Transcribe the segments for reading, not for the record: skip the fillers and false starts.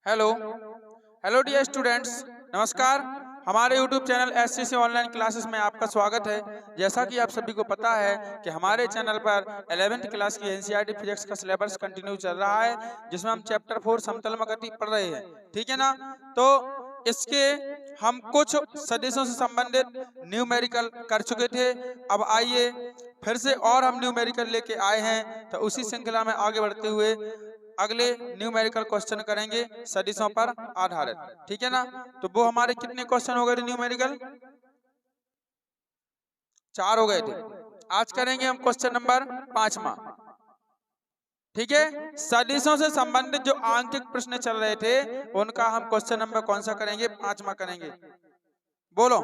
Hello hello dear students, नमस्कार। हमारे YouTube channel SCC online classes में आपका स्वागत है। जैसा कि आप सभी को पता है कि हमारे चैनल पर 11th क्लास की NCERT फिजिक्स का सिलेबस कंटिन्यू चल रहा है, जिसमें हम चैप्टर 4 समतलमगति पढ़ रहे हैं। ठीक है ना? तो इसके हम कुछ सदिशों से संबंधित न्यूमेरिकल कर चुके थे। अब आइए फिर से और हम न्यूमेरिकल लेके आए हैं, तो उसी श्रृंखला में आगे बढ़ते हुए अगले न्यूमेरिकल क्वेश्चन करेंगे सदिशों पर आधारित। ठीक है ना? तो वो हमारे कितने क्वेश्चन हो गए थे न्यूमेरिकल? 4 हो गए थे। आज करेंगे हम क्वेश्चन नंबर 5वां। ठीक है, सदिशों से संबंधित जो आंकिक प्रश्न चल रहे थे उनका हम क्वेश्चन नंबर कौन सा करेंगे? 5वां करेंगे। बोलो।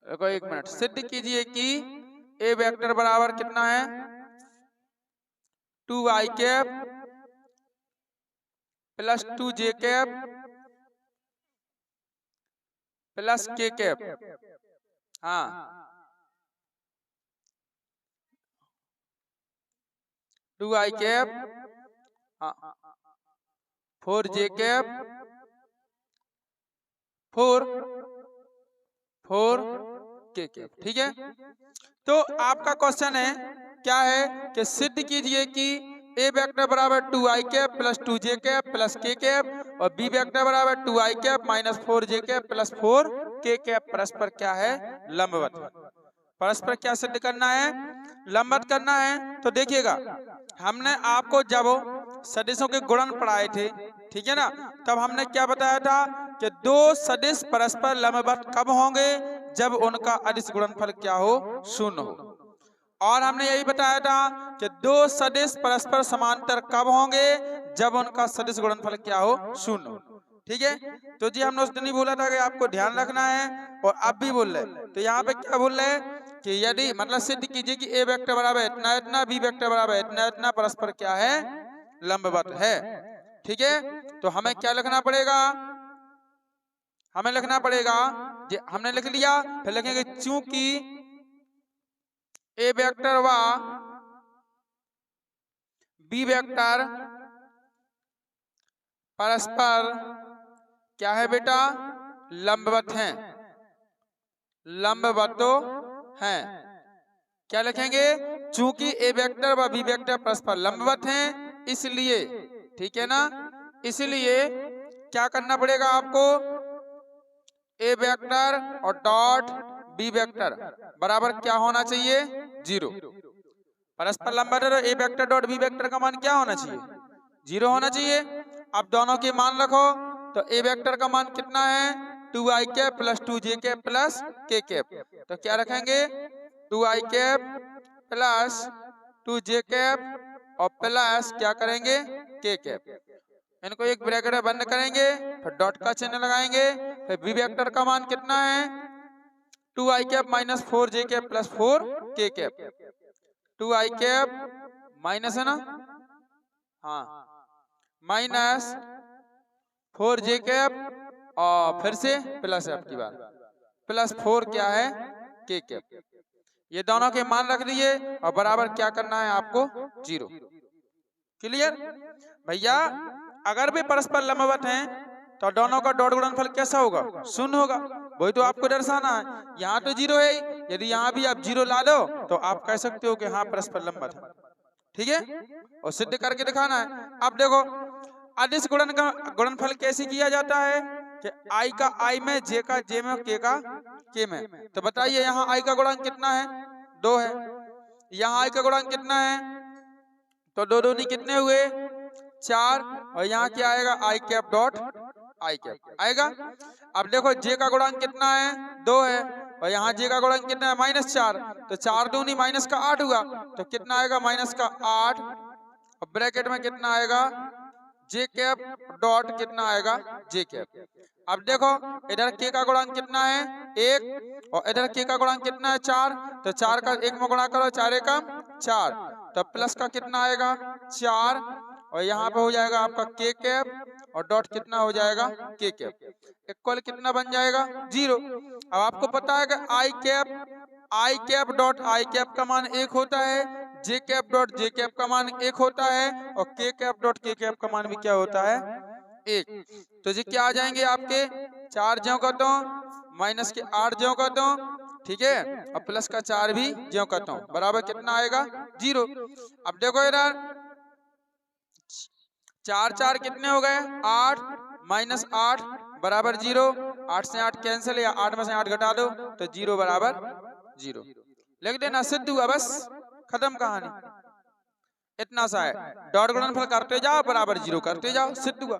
देखो एक मिनट, सिद्ध कीजिए कि ए वेक्टर बराबर कितना है? 2i cap plus 2j cap plus k cap. हाँ, 2i कैप, हाँ, 4j कैप, 4k कैप। ठीक है, तो आपका क्वेश्चन है क्या है कि सिद्ध कीजिए कि ए वेक्टर बराबर 2i cap plus 2j cap plus k cap और बी वेक्टर बराबर 2i cap minus 4j cap plus 4k cap परस्पर क्या है? लंबवत है। परस्पर क्या सिद्ध करना है? लंबवत करना है। तो देखिएगा, हमने आपको जब सदिशों के गुणन पढ़ाए थे, ठीक है ना, तब हमने क्या बताया था कि दो सदिश परस्पर लंबवत कब होंगे? जब उनका अदिश गुणनफल क्या हो? 0 हो। और हमने यही बताया था कि दो सदिश परस्पर समांतर कब होंगे? जब उनका सदिश गुणनफल क्या हो? 0 हो। ठीक है, तो जी हमने उस दिन ही बोला था कि आपको ध्यान रखना है, और अब भी बोल रहे। तो यहाँ पे क्या बोल रहे हैं कि यदि मतलब सिद्ध कीजिए कि ए वेक्टर बराबर इतना इतना, बी वेक्टर बराबर इतना इतना, परस्पर क्या है? लंबवत है। ठीक है, तो हमें क्या लिखना पड़ेगा? हमें लिखना पड़ेगा, हमने लिख लिया, फिर लिखेंगे चूंकि ए वेक्टर व बी वेक्टर परस्पर क्या है बेटा? लंबवत हैं। लंबवतो हैं। क्या लिखेंगे? चूंकि ए वेक्टर व बी वेक्टर परस्पर लंबवत हैं, इसलिए, ठीक है ना, इसलिए क्या करना पड़ेगा आपको? ए वेक्टर और डॉट बी वेक्टर बराबर क्या होना चाहिए? 0। परस्पर लंबवत है तो ए वेक्टर डॉट बी वेक्टर का मान क्या होना चाहिए? 0 होना चाहिए। अब दोनों के मान रखो, तो ए वेक्टर का मान कितना है? 2i cap plus 2j cap plus k cap. तो क्या रखेंगे? 2i cap plus 2j cap और प्लस क्या करेंगे? k cap. इनको एक ब्रैकेट में बंद करेंगे, फिर डॉट का चिन्ह लगाएंगे, फिर बी वेक्टर का मान कितना है? 2i cap minus 4j cap plus 4k cap. 2i cap minus है ना, हाँ, माइनस 4j कैप और फिर से प्लस है, आपकी बात प्लस 4 क्या है? k cap. ये दोनों के मान रख दिए और बराबर क्या करना है आपको? 0। क्लियर भैया? अगर भी परस्पर लंबवत हैं तो दोनों का डॉट गुणनफल कैसा होगा? 0 होगा। वही तो आपको दर्शाना है। यहाँ तो 0 है, यदि यहाँ भी आप 0 ला दो तो आप कह सकते हो कि हाँ परस्पर लंबवत है। ठीक है, और सिद्ध करके दिखाना है। अब देखो, अदिश गुणन का गुणनफल कैसे किया जाता है कि i का i में, j का j में, k का k में। तो बताइए यहाँ i का गुणन कितना है? 2 है। यहाँ i का गुणन कितना है? तो 2 दूनी कितने हुए? 4। और यहाँ क्या आएगा? i cap dot i cap आएगा। अब देखो j का गुणन कितना है? 2 है। और यहाँ j का गुणन कितना है? -4। तो 4 दूनी माइनस का 8 हुआ, तो कितना आएगा? माइनस का 8। और ब्रैकेट में कितना आएगा? j कैप डॉट कितना आएगा? j cap. अब देखो इधर k का गुणन कितना है? 1। और इधर k का गुणन कितना है? 4। तो 4 का 1 में गुणा करो, 4 एकम 4। तो प्लस का कितना आएगा? 4। और यहाँ पे हो जाएगा आपका k कैप और डॉट कितना हो जाएगा? k cap. इक्वल कितना बन जाएगा? 0। अब आपको पता है कि i cap dot i cap का मान 1 होता है जे कैप डॉट जे कैप का मान 1 होता है और के कैप डॉट के कैप का मान भी क्या होता है 1। तो जी क्या आ जाएंगे आपके 4 ज्यों का तो माइनस के 8 ज्यों का तो, ठीक है, और प्लस का 4 भी ज्यों का तो बराबर कितना आएगा 0। अब देखो इधर 4 4 कितने हो गए 8 माइनस 8 बराबर 0, 8 से 8 कैंसिल या 8 में से 8 घटा दो तो 0 बराबर 0। लिख देना, सिद्ध हुआ, बस खत्म कहानी, इतना सा है। डॉट गुणनफल करते जाओ बराबर 0 करते जाओ, सिद्ध हुआ।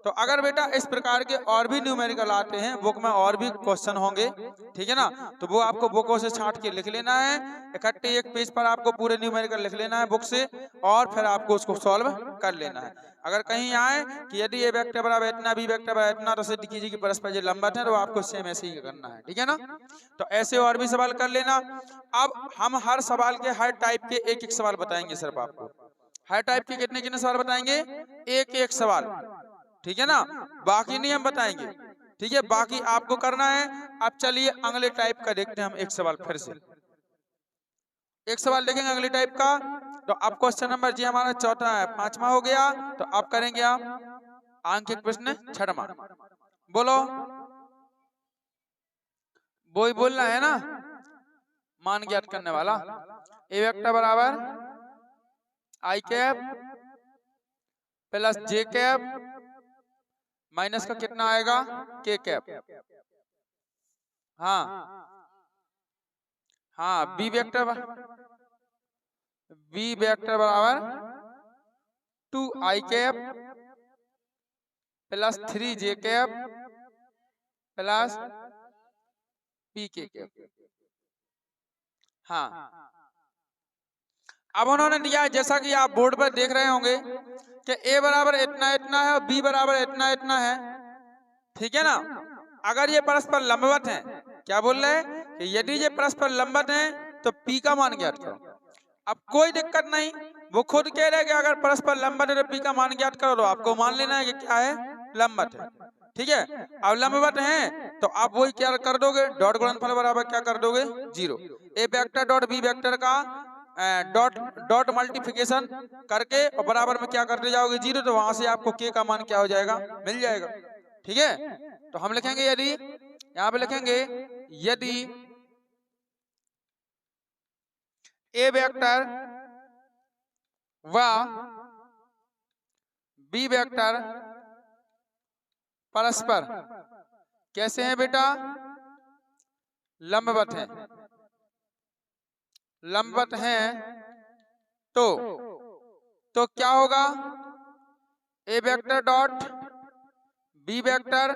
तो अगर बेटा इस प्रकार के और भी न्यूमेरिकल आते हैं, बुक में और भी क्वेश्चन होंगे, ठीक है ना, तो वो आपको बुकों से छांट के लिख लेना है, इकट्ठे एक पेज पर आपको पूरे न्यूमेरिकल लिख लेना है बुक से, और फिर आपको उसको सॉल्व कर लेना है। अगर कहीं आए कि यदि ए वेक्टर बराबर इतना, बी वेक्टर बराबर इतना, तो सिद्ध कीजिए कि परस्पर जो लंबवत है, तो आपको सेम ऐसे ही करना है, ठीक है ना। तो ऐसे और भी सवाल कर लेना। अब हम हर सवाल के हर टाइप के एक एक सवाल बताएंगे सिर्फ आपको, हर टाइप के कितने कितने सवाल बताएंगे, एक एक सवाल, ठीक है ना, बाकी नहीं हम बताएंगे, ठीक है, बाकी आपको करना है। अब चलिए अगले टाइप का देखते हैं हम एक सवाल, फिर से एक सवाल देखेंगे अगले टाइप का। तो अब क्वेश्चन नंबर जी हमारा चौथा है, 5वां हो गया, तो अब करेंगे आप आंकिक प्रश्न 6वां। बोलो, वो ही बोलना है ना, मान ज्ञात करने वाला। ए वेक्टर बराबर आई कैप प्लस जे कैप माइनस का कितना आएगा के कैप, हाँ हाँ, बी वेक्टर बराबर 2 आई कैप प्लस 3 जे कैप प्लस पी के कैप। हाँ, अब उन्होंने दिया है, जैसा कि आप बोर्ड पर देख रहे होंगे कि ए बराबर इतना इतना है और बी बराबर इतना इतना है, ठीक है ना। अगर ये परस्पर लंबवत हैं, क्या बोल रहे हैं कि यदि ये परस्पर लंबवत हैं तो पी का मान ज्ञात करो। अब कोई दिक्कत नहीं, वो खुद कह रहे हैं कि अगर परस्पर लंबवत है तो पी का मान ज्ञात करो, तो आपको मान लेना है कि क्या है, लंबवत है, ठीक है। अब लंबवत हैं तो आप वही क्या कर दोगे, डॉट गुणनफल बराबर क्या कर दोगे 0। ए वेक्टर डॉट बी वेक्टर का डॉट डॉट मल्टीप्लिकेशन करके और बराबर में क्या करते जाओगे 0, तो वहां से आपको के का मान क्या हो जाएगा, मिल जाएगा, ठीक है। तो हम लिखेंगे यदि, यहां पे लिखेंगे यदि ए वेक्टर व बी वेक्टर परस्पर कैसे हैं बेटा, लंबवत हैं, लंबवत हैं, तो क्या होगा, ए वेक्टर डॉट बी वेक्टर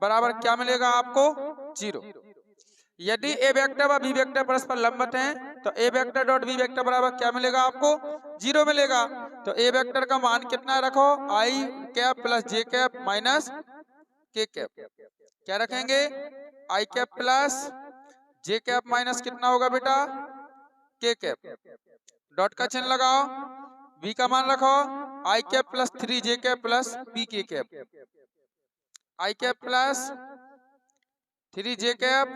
बराबर क्या मिलेगा आपको 0। यदि ए वेक्टर व बी वेक्टर परस्पर लंबवत हैं तो ए वेक्टर डॉट बी वेक्टर बराबर क्या मिलेगा आपको 0 मिलेगा। तो ए वेक्टर का मान कितना रखो, आई कैप प्लस जे कैप माइनस के कैप, क्या रखेंगे, आई कैप प्लस जे कैप माइनस कितना होगा बेटा के कैप, डॉट का चिन्ह लगाओ, बी का मान रखो आई कैप प्लस 3 जे कैप प्लस पी के कैप, आई कैप प्लस 3 जे कैप,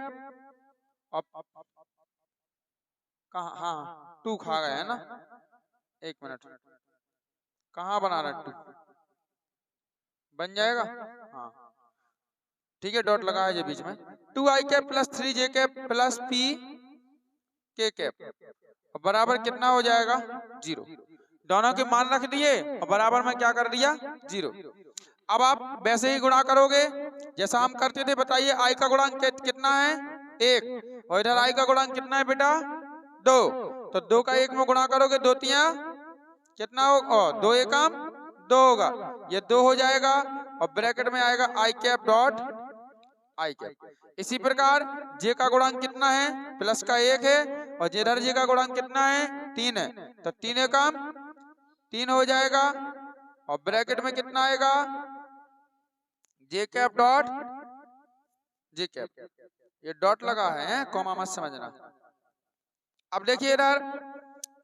कहा, हाँ 2 खा गए है ना, एक मिनट, कहाँ बना रहा 2 बन जाएगा, हाँ ठीक है, डॉट लगाया जे बीच में, 2 आई कैप प्लस 3 जे कैप प्लस पी के कैप बराबर कितना हो जाएगा 0। दोनों के मान रख दिए और बराबर में क्या कर दिया 0। अब आप वैसे ही गुणा करोगे जैसा हम करते थे, बताइए आई का गुणांक कितना है 1 और इधर आई का गुणांक कितना है बेटा 2, तो 2 का 1 में गुणा करोगे 2 तिया कितना होगा, 2 एकम 2 होगा, ये 2 हो जाएगा और ब्रैकेट में आएगा आई कैप डॉट आई कैप। इसी प्रकार जे का गुणांक कितना है, प्लस का 1 है और इधर जे का गुणांक कितना है 3 है, तो 3 एकम 3 हो जाएगा और ब्रैकेट में कितना आएगा जे कैप डॉट जे कैप, ये डॉट लगा है कॉमा मत समझना। अब देखिए इधर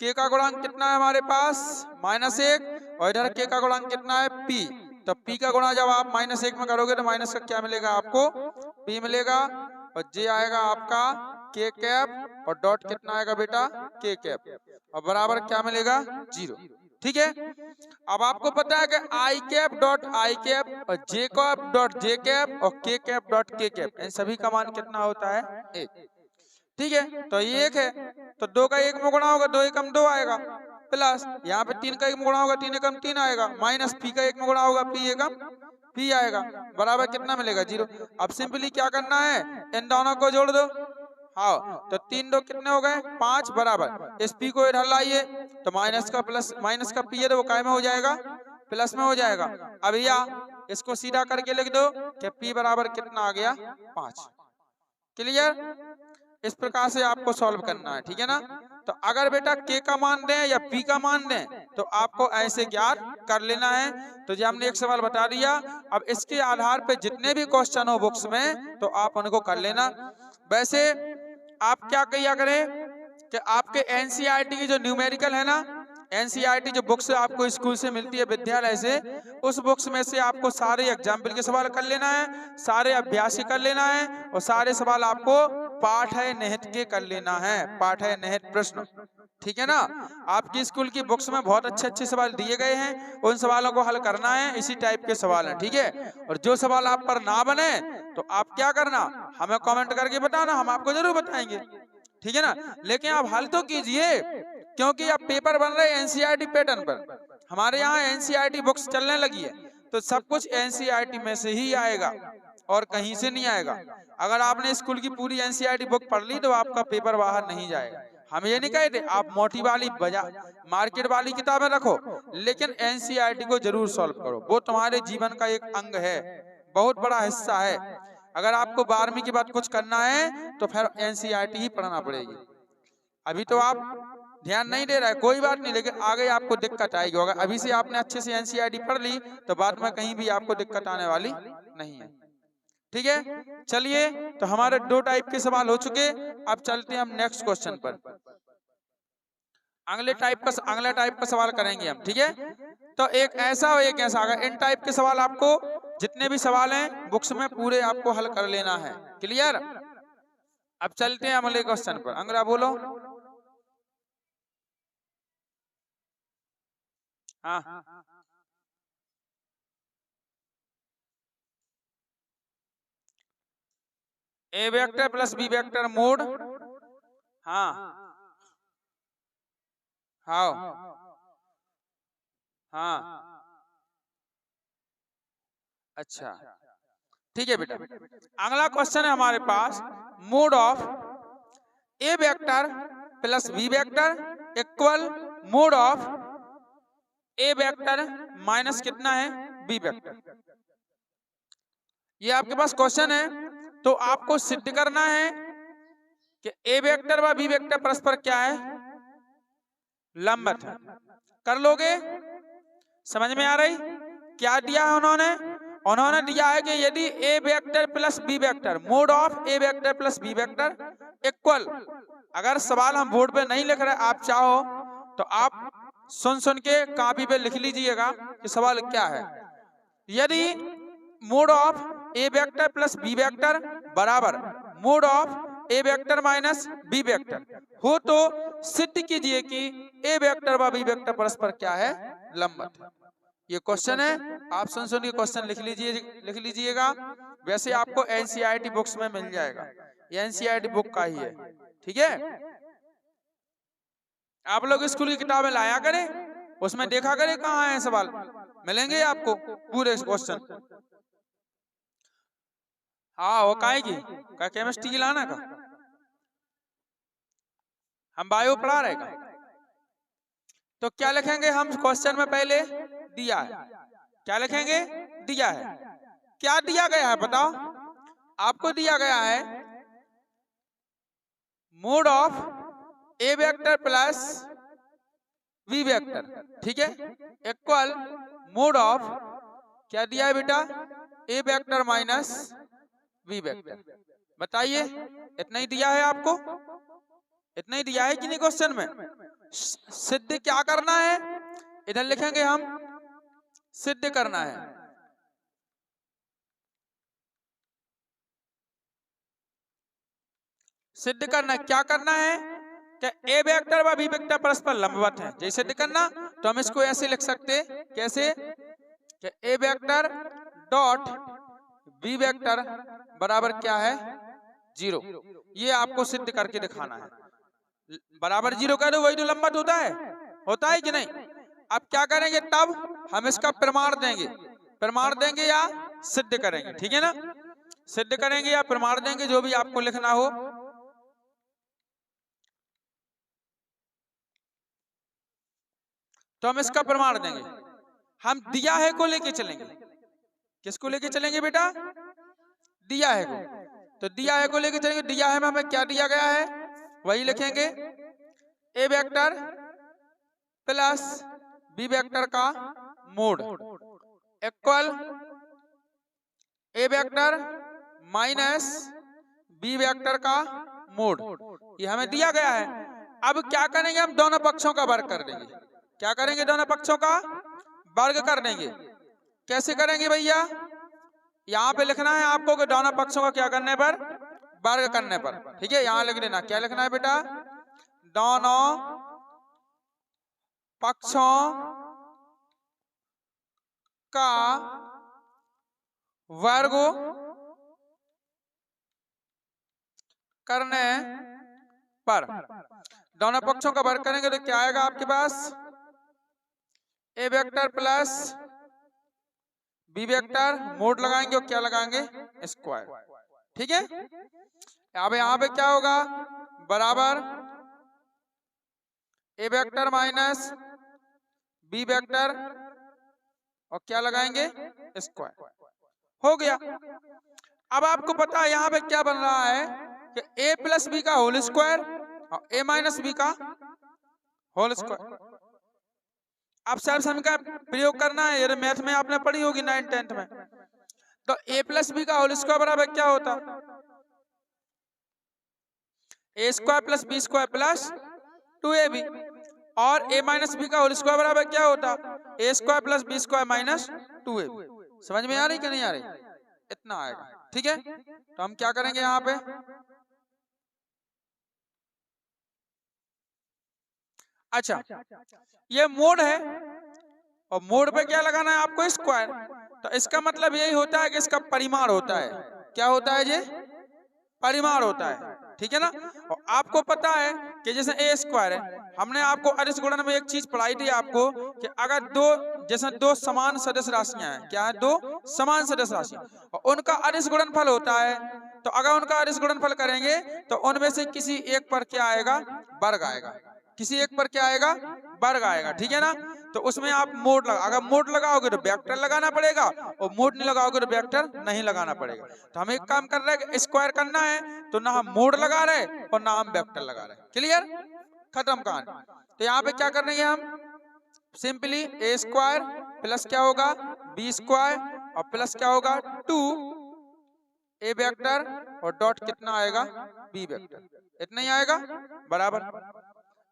के का गुणांक कितना है हमारे पास -1 और इधर के का गुणांक कितना है p, तो p का गुणा जब आप -1 में करोगे तो माइनस का क्या मिलेगा आपको p मिलेगा और जे आएगा आपका के कैप और डॉट कितना आएगा बेटा के कैप। और बराबर क्या मिलेगा 0। ठीक है, अब आपको पता है कि आई कैप डॉट आई कैप और जे कैप डॉट जे कैप और के कैप डॉट के कैप, इन सभी का मान कितना होता है 1। ठीक है, तो ये 1 है तो 2 का 1 में गुणा होगा, 2 एकम 2 आएगा, प्लस यहाँ पे 3 का 1 में गुणा होगा, 3 एकम 3 आएगा, माइनस पी का 1 में गुणा होगा, पी एकम पी आएगा, बराबर कितना मिलेगा 0। अब सिंपली क्या करना है, इन दोनों को जोड़ दो। हाँ, तो 3 2 कितने हो गए 5, बराबर इस पी को इधर लाइए तो माइनस का प्लस, माइनस का पी है तो वो काय में हो जाएगा, प्लस में हो जाएगा। अब या इसको सीधा करके लिख दो कि पी बराबर कितना आ गया 5। क्लियर, इस प्रकार से आपको सॉल्व करना है। ठीक है ना, तो अगर बेटा के का मान दें या पी का मान दें तो आपको ऐसे ज्ञात कर लेना है। तो जो हमने एक सवाल बता दिया, अब इसके आधार पे जितने भी क्वेश्चन हो बुक्स में तो आप उनको कर लेना। वैसे आप क्या किया करें कि आपके एनसीईआरटी की जो न्यूमेरिकल है ना, एनसीईआरटी जो बुक्स आपको स्कूल से मिलती है विद्यालय से, उस बुक्स में से आपको सारे एग्जाम्पल के सवाल कर लेना है, सारे अभ्यास कर लेना है और सारे सवाल आपको पाठ है निहित के कर लेना है, पाठ है निहित प्रश्न। ठीक है ना, आपकी स्कूल की बुक्स में बहुत अच्छे अच्छे सवाल दिए गए हैं, उन सवालों को हल करना है, इसी टाइप के सवाल हैं। ठीक है, और जो सवाल आप पर ना बने तो आप क्या करना, हमें कमेंट करके बताना, हम आपको जरूर बताएंगे। ठीक है ना, लेकिन आप हल तो कीजिए, क्योंकि अब पेपर बन रहे हैं एनसीईआरटी पैटर्न पर। हमारे यहाँ एनसीईआरटी बुक्स चलने लगी है तो सब कुछ एनसीईआरटी में से ही आएगा और कहीं से नहीं आएगा। अगर आपने स्कूल की पूरी एनसीईआरटी बुक पढ़ ली तो आपका पेपर बाहर नहीं जाएगा। हम ये नहीं कहते आप मोटी वाली मार्केट वाली किताबें रखो, लेकिन एनसीईआरटी को जरूर सॉल्व करो, वो तुम्हारे जीवन का एक अंग है, बहुत बड़ा हिस्सा है। अगर आपको 12वीं के बाद कुछ करना है तो फिर एनसीईआरटी ही पढ़ना पड़ेगी। अभी तो आप ध्यान नहीं दे रहा है, कोई बात नहीं, लेकिन आगे आपको दिक्कत आएगी। अगर अभी से आपने अच्छे से एनसीईआरटी पढ़ ली तो बाद में कहीं भी आपको दिक्कत आने वाली नहीं है। ठीक है, चलिए, तो हमारे 2 टाइप के सवाल हो चुके, अब चलते हैं हम नेक्स्ट क्वेश्चन पर। अगले टाइप का सवाल करेंगे हम। ठीक है, तो एक ऐसा और एक ऐसा, अगर इन टाइप के सवाल आपको जितने भी सवाल हैं बुक्स में पूरे आपको हल कर लेना है। क्लियर, अब चलते हैं अगले क्वेश्चन पर। अंगरा बोलो। हाँ, A vector plus B vector mod. हाँ, हाँ, हाँ, अच्छा, ठीक है बेटा। अगला क्वेश्चन है हमारे पास, mod of A vector plus B vector equal mode of A vector minus कितना है बी वेक्टर। ये आपके पास क्वेश्चन है, तो आपको सिद्ध करना है कि ए वेक्टर व बी वेक्टर परस्पर क्या है, लंबवत है। कर लोगे, समझ में आ रही? क्या दिया है उन्होंने, उन्होंने दिया है कि यदि A vector plus B vector, mod of A vector plus B vector equal, अगर सवाल हम बोर्ड पे नहीं लिख रहे, आप चाहो तो आप सुन सुन के कॉपी पे लिख लीजिएगा कि सवाल क्या है। यदि mod of A vector plus B vector बराबर mod of A vector minus B vector हो तो सिद्ध कीजिए कि ए वेक्टर व बी वेक्टर परस्पर क्या है, लंबवत है। ये क्वेश्चन है, आप सुन सुन के क्वेश्चन लिख लीजिएगा। वैसे आपको एनसीईआरटी बुक्स में मिल जाएगा, ये एनसीईआरटी बुक का ही है। ठीक है, आप लोग स्कूल की किताबें लाया करें, उसमें देखा करें कहाँ है सवाल, मिलेंगे आपको पूरे क्वेश्चन। हाँ, वो काहे की का केमिस्ट्री की लाना का, हम बायो पढ़ा रहे का। तो क्या लिखेंगे हम क्वेश्चन में, पहले दिया है, क्या लिखेंगे, दिया है। क्या दिया गया है बताओ, आपको दिया गया है mode of A vector plus B vector, ठीक है, इक्वल मोड ऑफ, क्या दिया है बेटा, A vector minus B vector. बताइए, इतना ही दिया है आपको, इतना ही दिया है कि नहीं क्वेश्चन में। सिद्ध क्या करना है, इधर लिखेंगे हम, सिद्ध करना है। सिद्ध करना क्या करना है कि ए वेक्टर व बी वेक्टर परस्पर लंबवत है। जैसे करना तो हम इसको ऐसे लिख सकते, कैसे कि A vector dot B vector बराबर क्या है 0। ये आपको सिद्ध करके दिखाना है। बराबर 0 कर दो, वही तो लंबवत होता है कि नहीं। अब क्या करेंगे, तब हम इसका प्रमाण देंगे या सिद्ध करेंगे, ठीक है ना। सिद्ध करेंगे या प्रमाण देंगे, जो भी आपको लिखना हो। तो हम इसका प्रमाण देंगे। हम दिया है को लेके चलेंगे। किसको लेके चलेंगे बेटा, दिया है को। तो दिया है को लेके चलेंगे। दिया है में हमें क्या दिया गया है वही लिखेंगे, ए वेक्टर प्लस बी वेक्टर का मोड इक्वल ए वेक्टर माइनस बी वेक्टर का मोड। ये हमें दिया गया है। अब क्या करेंगे, हम दोनों पक्षों का वर्ग कर देंगे। क्या करेंगे, दोनों पक्षों का वर्ग कर देंगे। कैसे करेंगे भैया, यहाँ पे लिखना है आपको कि दोनों पक्षों का क्या करने पर, वर्ग करने पर, ठीक है। यहाँ लिख देना, क्या लिखना है बेटा, दोनों पक्षों का वर्ग करने पर। दोनों पक्षों का वर्ग करेंगे तो क्या आएगा आपके पास, A vector plus B vector mod लगाएंगे और क्या लगाएंगे, स्क्वायर, ठीक है। अब यहाँ पे क्या होगा, बराबर ए वेक्टर माइनस बी वेक्टर और क्या लगाएंगे, स्क्वायर, हो गया। अब आपको पता है यहाँ पे क्या बन रहा है कि ए प्लस बी का होल स्क्वायर और ए माइनस बी का होल स्क्वायर। अब सर्व समीकरण का प्रयोग करना है। ये मैथ में आपने पढ़ी होगी 9th 10th में। तो ए प्लस बी का होल स्क्वायर बराबर क्या होता, A square plus B square plus 2ab। और ए माइनस बी का होल स्क्वायर बराबर क्या होता, A square plus B square minus 2ab। समझ में आ रही कि नहीं आ रही, इतना आएगा, ठीक है। तो हम क्या करेंगे यहाँ पे, अच्छा ये मोड है और मोड पे क्या लगाना है आपको, स्क्वायर। तो इसका मतलब यही होता है कि इसका परिमाण होता है। क्या होता है, ये परिमाण होता है, ठीक है ना। और आपको पता है कि जैसे ए स्क्वायर है, हमने आपको अदिश गुणन में एक चीज पढ़ाई थी आपको कि अगर दो समान सदस्य राशियां हैं, क्या है, दो समान सदस्य राशियां और उनका अदिश गुणनफल होता है। तो अगर उनका अदिश गुणनफल करेंगे तो उनमें से किसी एक पर क्या आएगा, वर्ग आएगा। किसी एक पर क्या आएगा, वर्ग आएगा, ठीक है ना। तो उसमें आप मोड लगा, अगर मोड लगाओगे तो वेक्टर लगाना पड़ेगा और मोड नहीं लगाओगे तो वेक्टर नहीं लगाना पड़ेगा। तो हम एक काम कर रहे हैं कि स्क्वायर करना है तो ना हम मोड लगा रहे और ना हम वेक्टर लगा रहे। क्लियर, खत्म कहानी। तो यहाँ पे क्या कर रहे हैं हम, सिंपली ए स्क्वायर प्लस क्या होगा, बी स्क्वायर और प्लस क्या होगा 2 ए वेक्टर और डॉट कितना आएगा, बी वेक्टर, इतना ही आएगा बराबर।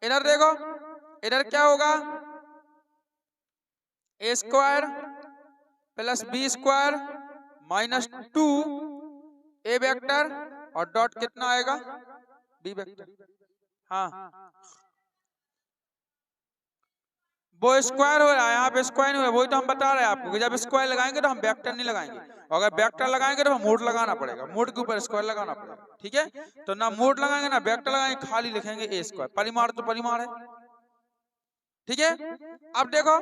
इधर देखो, इधर क्या होगा, A square plus B square minus 2 A vector और डॉट कितना आएगा, बी वेक्टर। हाँ वो स्क्वायर हो रहा है, यहाँ पे स्क्वायर नहीं हो रहा, वही तो हम बता रहे हैं आपको कि जब स्क्वायर लगाएंगे तो हम वेक्टर नहीं लगाएंगे, और अगर वेक्टर लगाएंगे तो हम मोड लगाना पड़ेगा, मोड के ऊपर स्क्वायर लगाना पड़ेगा, ठीक है। तो ना मोड लगाएंगे ना वेक्टर लगाएंगे, खाली लिखेंगे ए स्क्वायर। परिमाण तो परिमाण है, ठीक है। अब देखो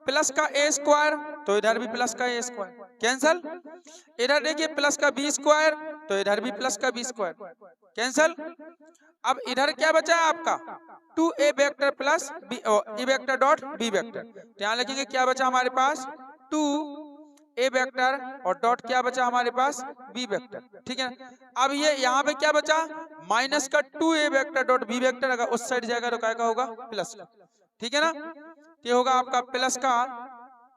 प्लस का ए स्क्वायर तो इधर भी प्लस का ए स्क्वायर कैंसल। इधर देखिए प्लस का बी स्क्वायर तो इधर भी प्लस का बी स्क्वायर कैंसल। अब इधर क्या बचा है आपका, 2a वेक्टर प्लस बी ए वेक्टर डॉट बी वेक्टर। तो यहाँ लिखेंगे क्या बचा हमारे पास, 2a वेक्टर और डॉट क्या बचा हमारे पास, बी वेक्टर, ठीक है। अब ये यहाँ पे क्या बचा, माइनस का 2a vector dot B vector, अगर उस साइड जाएगा तो क्या का होगा, प्लस का, ठीक है ना। ये होगा आपका प्लस का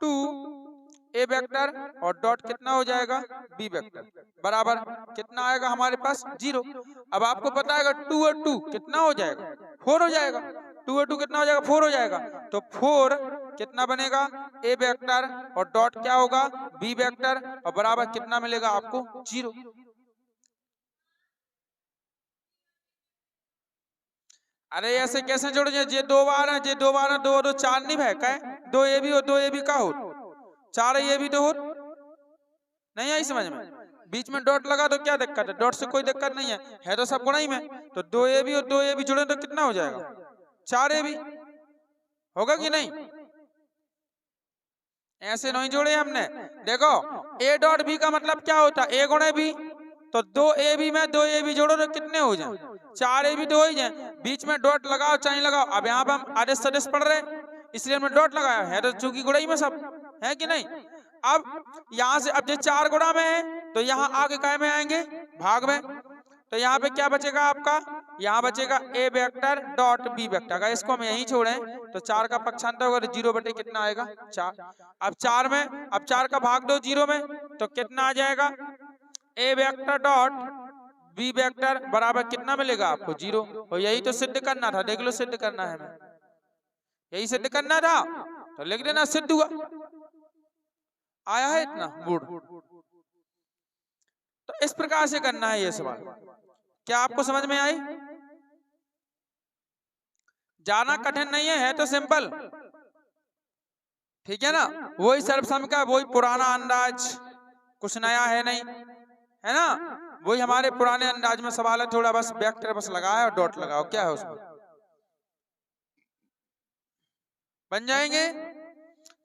2a वेक्टर और डॉट कितना हो जाएगा, बी वेक्टर, बराबर कितना आएगा हमारे पास 0। अब आपको पता है 2 और 2 कितना हो जाएगा, 4 हो जाएगा। 2 और 2 कितना हो जाएगा, 4 हो जाएगा। तो 4 कितना बनेगा, ए वेक्टर और डॉट क्या होगा, बी वेक्टर और बराबर कितना मिलेगा आपको, 0। अरे ऐसे कैसे जोड़ जाए? ये 2 बार है, ये 2 बार है, 2 2 4 नहीं है का? 2 ये भी और 2 ये भी का हो, 4 ये भी तो हो। नहीं आई समझ में? बीच में डॉट लगा तो क्या दिक्कत है? डॉट से कोई दिक्कत नहीं है तो सब गुणा ही में। तो 2 ए भी और 2 ए भी जुड़े तो कितना हो जाएगा? 4 ए भी होगा कि नहीं? ऐसे नहीं जोड़े हमने। देखो ए डॉट बी का मतलब क्या होता है? ए गुणे बी। तो 2 ए बी में 2 ए बी जोड़ो तो कितने हो जाए? 4 ए बी तो हो ही जाए। बीच में डॉट लगाओ चाहे लगाओ। अब यहाँ पे हम आदेश सदिश पढ़ रहे इसलिए हमने डॉट लगाया है, तो चूंकि गुणा ही में सब है कि नहीं। अब यहाँ से अब जो 4 गुणा में है तो यहाँ आगे काय में आएंगे? भाग में। तो यहाँ पे क्या बचेगा आपका? यहाँ बचेगा ए वेक्टर डॉट बी वेक्टर का। इसको हम यहीं छोड़ें तो 4 का पक्षांतर होगा, 0 बटे कितना आएगा? 4। अब 4 में अब 4 का भाग दो 0 में तो कितना आ जाएगा? ए वेक्टर डॉट बी वेक्टर बराबर कितना मिलेगा आपको? 0। और यही तो सिद्ध करना था। देख लो सिद्ध करना है, हमें यही सिद्ध करना था तो लिख देना सिद्ध हुआ। आया है इतना गुड़। तो इस प्रकार से करना है ये सवाल। क्या आपको समझ में आई? जाना कठिन नहीं है तो सिंपल, ठीक है ना। वही सर्वसम का वही पुराना अंदाज, कुछ नया है नहीं, है ना। वही हमारे पुराने अंदाज में सवाल है, थोड़ा बस वेक्टर बस लगाया और डॉट लगाओ, क्या है उसमें बन जाएंगे।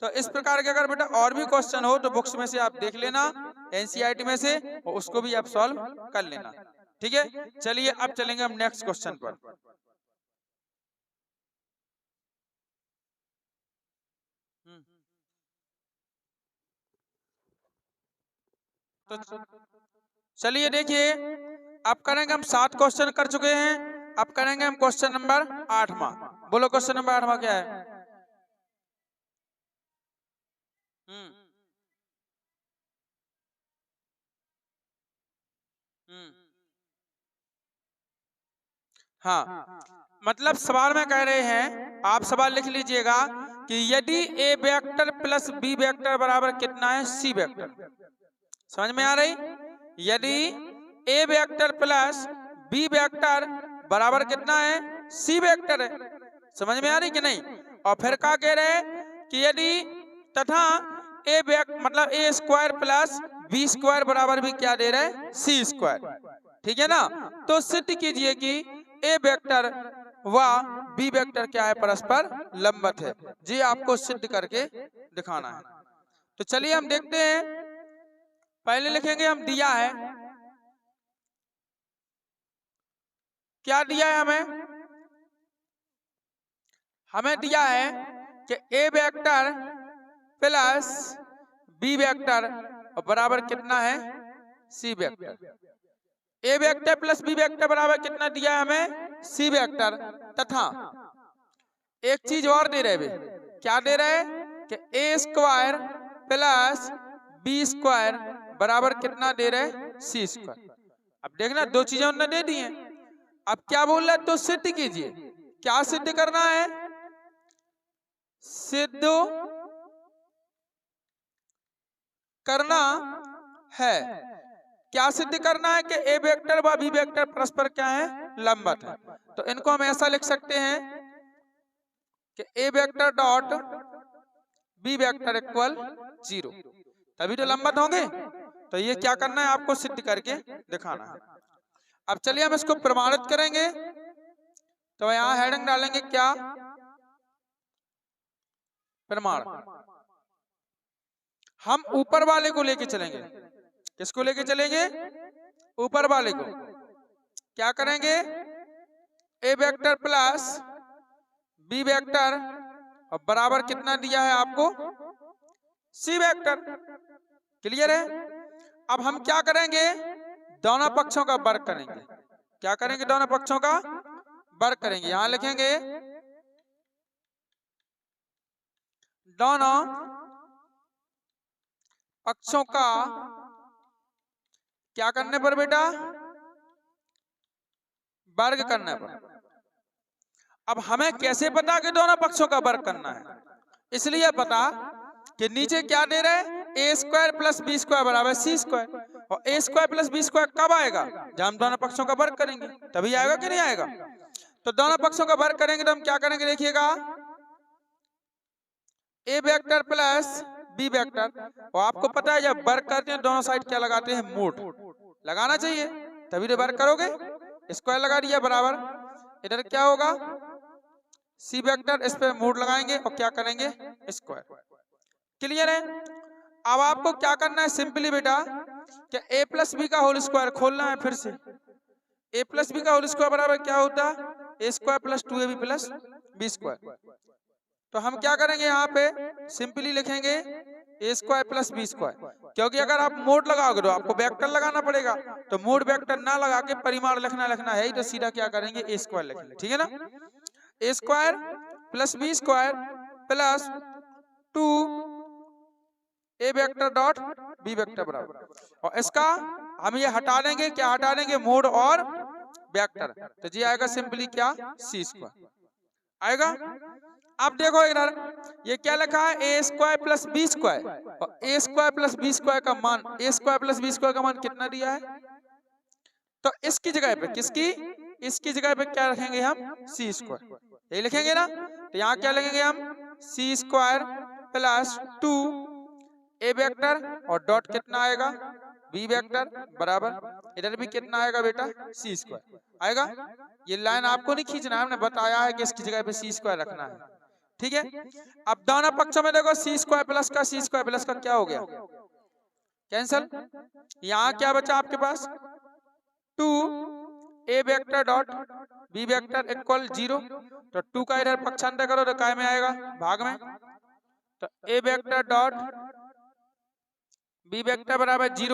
तो इस प्रकार के अगर बेटा और भी क्वेश्चन हो तो बुक्स में से आप देख लेना, एनसीईआरटी में से, और उसको भी आप सॉल्व कर लेना, ठीक है। चलिए अब चलेंगे हम नेक्स्ट क्वेश्चन पर। तो चलिए देखिए, अब करेंगे हम 7 क्वेश्चन कर चुके हैं, अब करेंगे हम क्वेश्चन नंबर 8वां। बोलो क्वेश्चन नंबर 8वां क्या है? हाँ, मतलब सवाल में कह रहे हैं, आप सवाल लिख लीजिएगा कि यदि A vector plus B vector बराबर कितना है? C vector. समझ में आ रही? यदि A vector plus B vector बराबर कितना है? सी वेक्टर है। समझ में आ रही कि नहीं? और फिर क्या कह रहे हैं कि यदि तथा ए मतलब ए स्क्वायर प्लस बी स्क्वायर बराबर भी क्या दे रहे हैं? सी स्क्वायर, ठीक है ना। तो सिद्ध कीजिए कि ए वेक्टर व बी वेक्टर क्या है? परस्पर लंबवत है। जी आपको सिद्ध करके दिखाना है। तो चलिए हम देखते हैं। पहले लिखेंगे हम, दिया है, क्या दिया है हमें? हमें दिया है कि A vector plus B vector बराबर कितना है? C vector. ए वेक्टर प्लस बी वेक्टर बराबर कितना दिया है हमें? C vector. तथा एक चीज और दे रहे हैं, क्या दे रहे हैं कि ए स्क्वायर प्लस बी स्क्वायर बराबर कितना दे रहे हैं? सी स्क्वायर। अब देखना 2 चीजें उन्होंने दे दी हैं। अब क्या बोल रहा है? तो सिद्ध कीजिए। क्या सिद्ध करना है? सिद्ध करना है। क्या सिद्ध करना है? कि ए वेक्टर व बी वेक्टर परस्पर क्या है? लंबवत है। तो इनको हम ऐसा लिख सकते हैं कि A vector dot B vector equal 0, तभी तो लंबवत होंगे। तो ये क्या करना है? आपको सिद्ध करके दिखाना है। अब चलिए हम इसको प्रमाणित करेंगे। तो यहाँ हेडिंग डालेंगे क्या? प्रमाण। हम ऊपर वाले को लेके चलेंगे। किसको लेके चलेंगे? ऊपर वाले को। क्या करेंगे? ए वेक्टर प्लस बी वेक्टर और बराबर कितना दिया है आपको? C vector. क्लियर है? अब हम क्या करेंगे? दोनों पक्षों का वर्ग करेंगे। क्या करेंगे? दोनों पक्षों का वर्ग करेंगे। यहां लिखेंगे दोनों पक्षों का क्या करने पर बेटा? वर्ग करने पर। अब हमें कैसे पता कि दोनों पक्षों का वर्ग करना है? इसलिए पता कि नीचे क्या दे रहे हैं? ए स्क्वायर प्लस बी स्क्वायर बराबर सी स्क्वायर। और ए स्क्वायर प्लस बी स्क्वायर कब आएगा? जब हम दोनों पक्षों का वर्ग करेंगे, तभी आएगा कि नहीं आएगा? तो दोनों पक्षों का वर्ग करेंगे तो हम क्या करेंगे, देखिएगा, ए वेक्टर प्लस बी वेक्टर। और आपको पता है जब वर्ग करते हैं दोनों साइड क्या लगाते हैं, मोड लगाना चाहिए, तभी तो वर्ग करोगे। स्क्वायर लगा दिया बराबर, इधर क्या होगा सी वेक्टर, इस पे मोड लगाएंगे और क्या करेंगे, स्क्वायर। क्लियर है। अब आपको क्या करना है सिंपली बेटा, क्या ए प्लस बी का होल स्क्वायर खोलना है फिर से। ए प्लस बी का होल स्क्वायर बराबर क्या होता है, A square plus 2ab plus B square. तो हम क्या करेंगे यहाँ पे सिंपली लिखेंगे A square plus B square, क्योंकि अगर आप मोड लगाओगे तो आपको वेक्टर लगाना पड़ेगा, तो मोड वेक्टर ना लगा के परिमाण लिखना है ही, तो सीधा क्या करेंगे ए स्क्वायर लिखेंगे, ठीक है ना। A square plus B square plus 2 A vector dot B vector बराबर, और इसका हम ये हटा देंगे, क्या हटा देंगे, मोड और वेक्टर, तो जी आएगा सिंपली क्या, सी स्क्वायर आएगा। अब देखो इधर ये क्या लिखा है, A square plus B square, और ए स्क्वायर प्लस बी स्क्वायर का मान, ए स्क्वायर प्लस बी स्क्वायर का मान कितना दिया है, तो इसकी जगह पे किसकी, इसकी जगह पे क्या रखेंगे हम, सी स्क्वायर, यही लिखेंगे ना। तो यहाँ क्या लिखेंगे हम, सी स्क्वायर प्लस 2 ए वेक्टर और डॉट कितना आएगा, बी वेक्टर बराबर, इधर भी कितना आएगा बेटा, सी स्क्वायर आएगा। ये लाइन आपको नहीं खींचना है, हमने बताया है कि इसकी जगह पे सी स्क्वायर रखना है, ठीक है। अब दोनों पक्षों में देखो सी स्क्वायर प्लस का सी स्क्वायर प्लस का क्या हो गया, कैंसल। यहाँ क्या बचा आपके पास, 2 A vector dot B vector equal 0, तो 2 का इधर पक्षांतर करो तो काय में आएगा, भाग में, तो ए वेक्टर डॉट बी वेक्टर बराबर 0/2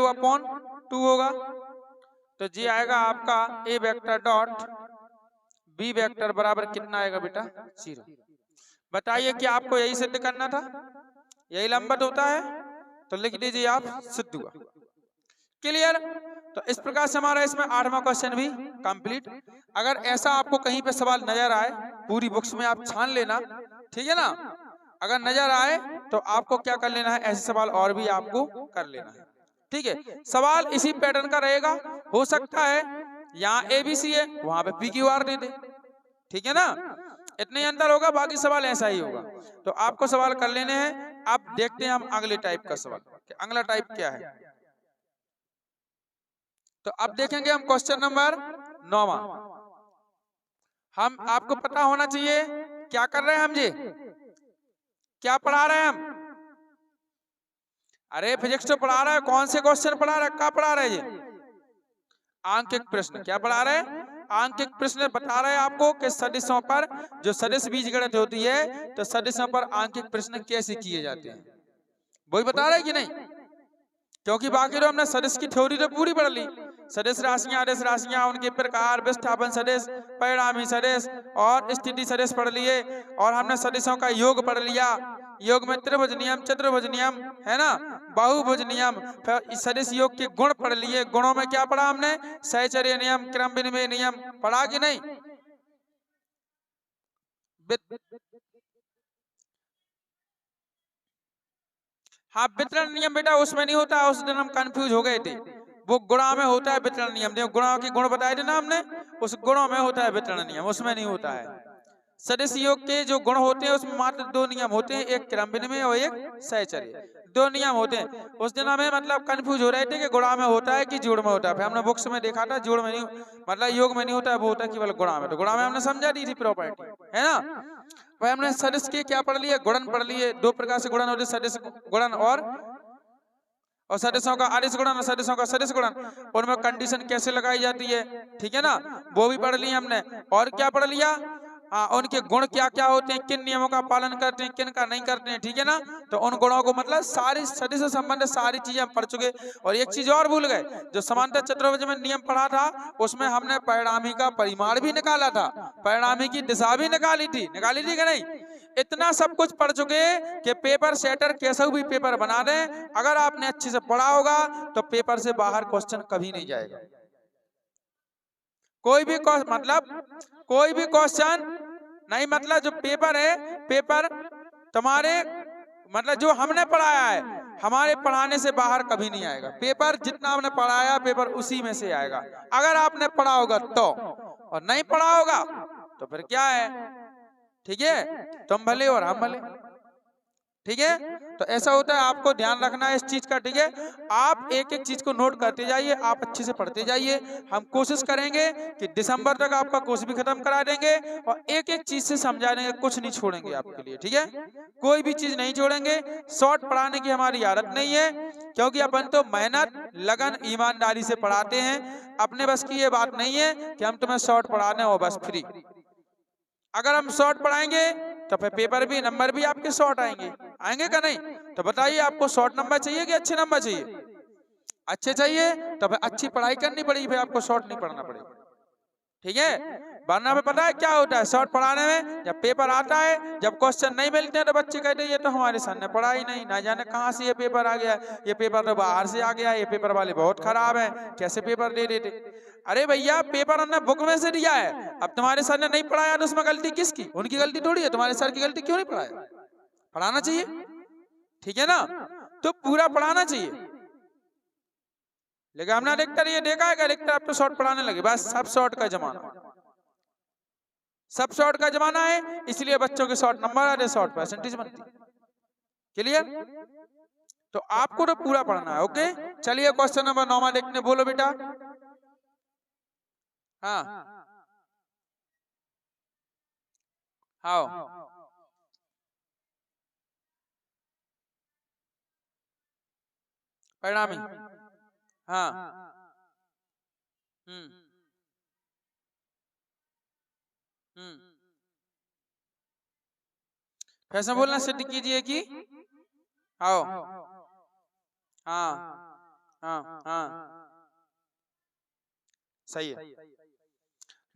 होगा, तो जी आएगा आपका ए वेक्टर डॉट बी वेक्टर बराबर कितना आएगा बेटा, 0। बताइए कि आपको यही सिद्ध करना था, यही लंबवत होता है, तो लिख दीजिए आप सिद्ध हुआ। क्लियर। तो इस प्रकार से हमारा इसमें 8वां क्वेश्चन भी कंप्लीट। अगर ऐसा आपको कहीं पे सवाल नजर आए, पूरी बुक्स में आप छान लेना, ठीक है ना। अगर नजर आए तो आपको क्या कर लेना है, ऐसे सवाल और भी आपको कर लेना है, ठीक है। सवाल इसी पैटर्न का रहेगा, हो सकता है यहाँ ABC है वहां पे PQR दे दे, ठीक है ना, इतने अंतर होगा, बाकी सवाल ऐसा ही होगा, तो आपको सवाल कर लेने हैं। अब देखते हैं हम अगले टाइप का सवाल, अगला टाइप क्या है। तो अब देखेंगे हम क्वेश्चन नंबर 9वां। हम आपको पता होना चाहिए क्या कर रहे हैं हम, जी क्या पढ़ा रहे हैं हम, अरे फिजिक्स तो पढ़ा रहे हैं, कौन से क्वेश्चन पढ़ा रहे हैं, क्या पढ़ा रहे हैं, आंकिक प्रश्न। क्या पढ़ा रहे हैं, आंकिक प्रश्न बता रहे हैं आपको कि सदिशों पर जो सदिश बीजगणित होती है, तो सदिशों पर आंकिक प्रश्न कैसे किए जाते हैं, वही बता रहे हैं कि नहीं। क्योंकि बाकी तो हमने सदिश की थ्योरी तो पूरी पढ़ ली, सदिश राशियां, आदेश राशियां, उनके प्रकार, विस्थापन सदिश, परिणामी सदिश और स्थिति सदिश पढ़ लिए, और हमने सदिशों का योग पढ़ लिया, योग में त्रिभुज नियम, चतुर्भुज नियम है ना, बहुभुज नियम, फिर सदिश योग के गुण पढ़ लिए। गुणों में क्या पढ़ा हमने, सहचर्य नियम, क्रम विनिमय नियम पढ़ा कि नहीं। हाँ वितरण नियम बेटा उसमें नहीं होता, उस दिन हम कंफ्यूज हो गए थे, वो गुणा में होता है वितरण नियम, देखो गुणा के गुण बताए थे ना हमने, उस गुणों में होता है वितरण नियम, उसमें नहीं होता है। सदिश योग के जो गुण होते हैं उसमें मात्र 2 नियम होते हैं, एक क्रम विनिमय और एक सहचर्य, 2 नियम होते हैं। उस दिन हमें मतलब कंफ्यूज हो रहे थे कि गुणा में होता है कि जोड़ में होता है, फिर हमने बुक्स में देखा था जोड़ में नहीं, मतलब योग में नहीं होता है, वो होता है केवल गुणा में, तो गुणा में हमने समझा दी थी प्रॉपर्टी, है ना। भाई हमने सदिश के क्या पढ़ लिए, गुणन पढ़ लिए, 2 प्रकार से गुणन होते, सदिश गुणन और सदिशों का आदिश गुणन, सदिशों का सदिश गुणन, उनमें कंडीशन कैसे लगाई जाती है, ठीक है ना, वो भी पढ़ लिया हमने। और क्या पढ़ लिया, उनके गुण क्या क्या होते हैं, किन नियमों का पालन करते हैं, किन का नहीं करते हैं, ठीक है ना। तो उन गुणों को मतलब सारी सदिश से संबंधित सारी चीजें हम पढ़ चुके। और एक चीज और भूल गए, जो समांतर चतुर्भुज में नियम पढ़ा था उसमें हमने परिणामी का परिमाण भी निकाला था, परिणामी की दिशा भी निकाली थी कि नहीं। इतना सब कुछ पढ़ चुके कि पेपर सेटर कैसा भी पेपर बना दे, अगर आपने अच्छे से पढ़ा होगा तो पेपर से बाहर क्वेश्चन कभी नहीं जाएगा। कोई भी क्वेश्चन नहीं, मतलब जो पेपर है, पेपर तुम्हारे मतलब जो हमने पढ़ाया है, हमारे पढ़ाने से बाहर कभी नहीं आएगा। पेपर जितना हमने पढ़ाया पेपर उसी में से आएगा, अगर आपने पढ़ा होगा तो, और नहीं पढ़ा होगा तो फिर क्या है, ठीक है, तुम भले और हम भले, ठीक है। तो ऐसा होता है, आपको ध्यान रखना है इस चीज का, ठीक है। आप एक एक चीज को नोट करते जाइए, आप अच्छे से पढ़ते जाइए। हम कोशिश करेंगे कि दिसंबर तक आपका कोर्स भी खत्म करा देंगे और एक एक चीज से समझा देंगे, कुछ नहीं छोड़ेंगे आपके लिए, ठीक है। कोई भी चीज नहीं छोड़ेंगे। शॉर्ट पढ़ाने की हमारी आदत नहीं है, क्योंकि अपन तो मेहनत, लगन, ईमानदारी से पढ़ाते हैं। अपने बस की ये बात नहीं है कि हम तुम्हें शॉर्ट पढ़ाने हो बस फ्री। अगर हम शॉर्ट पढ़ाएंगे तो फिर पेपर भी, नंबर भी आपके शॉर्ट आएंगे, आएंगे का नहीं? तो बताइए, आपको शॉर्ट नंबर चाहिए कि अच्छे नंबर चाहिए? अच्छे चाहिए तो फिर अच्छी पढ़ाई करनी पड़ेगी, फिर आपको शॉर्ट नहीं पढ़ना पड़ेगा, ठीक है। वरना पे पता है क्या होता है शॉर्ट पढ़ाने में, जब पेपर आता है, जब क्वेश्चन नहीं मिलते हैं तो बच्चे कहते हैं ये तो हमारे सामने पढ़ा ही नहीं, ना जाने कहाँ से ये पेपर आ गया, ये पेपर तो बाहर से आ गया, ये पेपर वाले बहुत खराब है, कैसे पेपर दे देते। अरे भैया, पेपर हमने बुक में से दिया है, अब तुम्हारे सर ने नहीं पढ़ाया तो उसमें गलती किसकी? उनकी गलती थोड़ी है, तुम्हारे सर की गलती, क्यों नहीं पढ़ाया? पढ़ाना चाहिए, ठीक है ना। तो पूरा पढ़ाना चाहिए। लेकिन हमने अधिकतर ये देखा है कि अधिकतर अब तो शॉर्ट पढ़ाने लगे, बस सब शॉर्ट का जमाना, सब शॉर्ट का जमाना है, इसलिए बच्चों के शॉर्ट नंबर आते, शॉर्ट परसेंटेज बनती। क्लियर? तो आपको तो पूरा पढ़ना है, ओके। चलिए क्वेश्चन नंबर 9 देखने, बोलो बेटा। हाँ हाँ, परिणामी, हाँ, हम्म हम्म, फिर से बोलना, सिद्ध कीजिए कि, आओ, हाँ हाँ हाँ, सही है।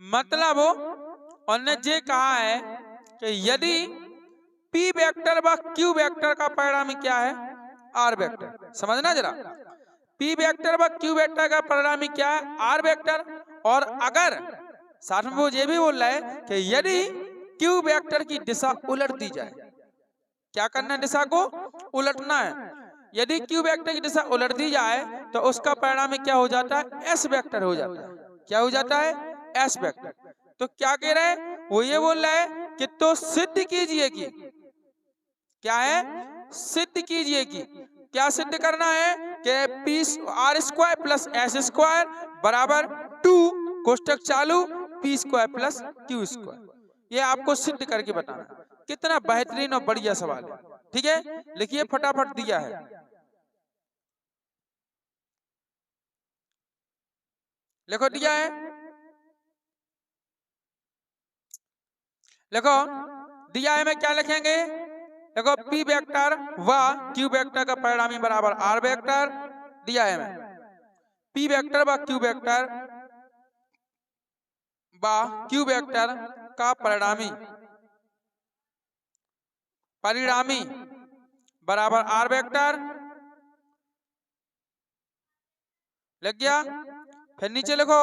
मतलब उन्होंने ये कहा है कि यदि पी वेक्टर व क्यू वेक्टर का परिणामी क्या है? R vector. समझना जरा, पी वेक्टर व क्यू वेक्टर का परिणामी क्या है? R vector. और अगर साथ में वो ये भी बोल रहा है कि यदि क्यू वेक्टर की दिशा उलट दी जाए, क्या करना है? दिशा को उलटना है। यदि क्यू वेक्टर की दिशा उलट दी जाए तो उसका परिणामी क्या हो जाता है? एस वेक्टर हो जाता है। क्या हो जाता है? S vector. तो क्या कह रहे हैं वो? ये बोल रहा है कि तो सिद्ध कीजिए कि, क्या है? सिद्ध कीजिए कि, क्या सिद्ध करना है कि P R square plus S square बराबर 2 कोष्टक चालू P square plus Q square. ये आपको सिद्ध करके बताना है। कितना बेहतरीन और बढ़िया सवाल है, ठीक है। लिखिए फटाफट, दिया है, लिखो, दिया है, लिखो। दिया है में क्या लिखेंगे? देखो, पी वेक्टर व क्यू वेक्टर का परिणामी बराबर आर वेक्टर। दिया है में पी वेक्टर व क्यू वेक्टर व क्यू वेक्टर का परिणामी बराबर आर वेक्टर। लग गया? फिर नीचे लिखो,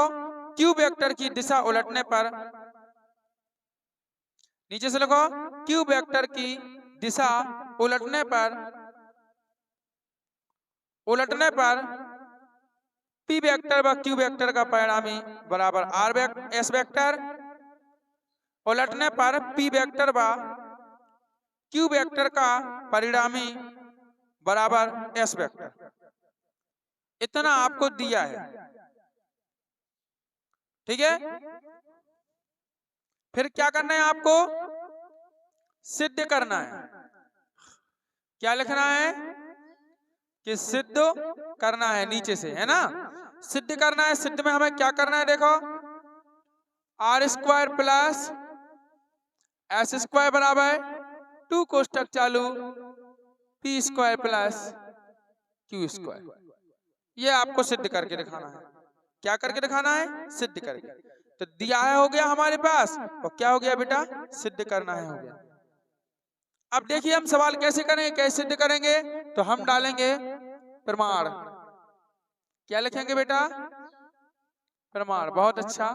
क्यू वेक्टर की दिशा उलटने पर, नीचे से लिखो, क्यू वेक्टर की दिशा उलटने पर पी वेक्टर व क्यू वेक्टर का परिणामी बराबर आर वेक्टर एस वेक्टर। उलटने पर पी वेक्टर व क्यू वेक्टर का परिणामी बराबर एस वेक्टर। इतना आपको दिया है, ठीक है। फिर क्या करना है आपको? सिद्ध करना है। क्या लिखना है? कि सिद्ध करना है, नीचे से, है ना। सिद्ध करना है। सिद्ध में हमें क्या करना है? देखो, R square plus S square बराबर 2 कोष्टक चालू P square plus Q square. ये आपको सिद्ध करके दिखाना है। क्या करके दिखाना है? सिद्ध करके। तो दिया है, हो गया हमारे पास, और क्या हो गया बेटा? सिद्ध करना है, हो गया। अब देखिए हम सवाल कैसे करेंगे, कैसे सिद्ध करेंगे? तो हम डालेंगे प्रमाण। क्या लिखेंगे बेटा? प्रमाण। बहुत अच्छा।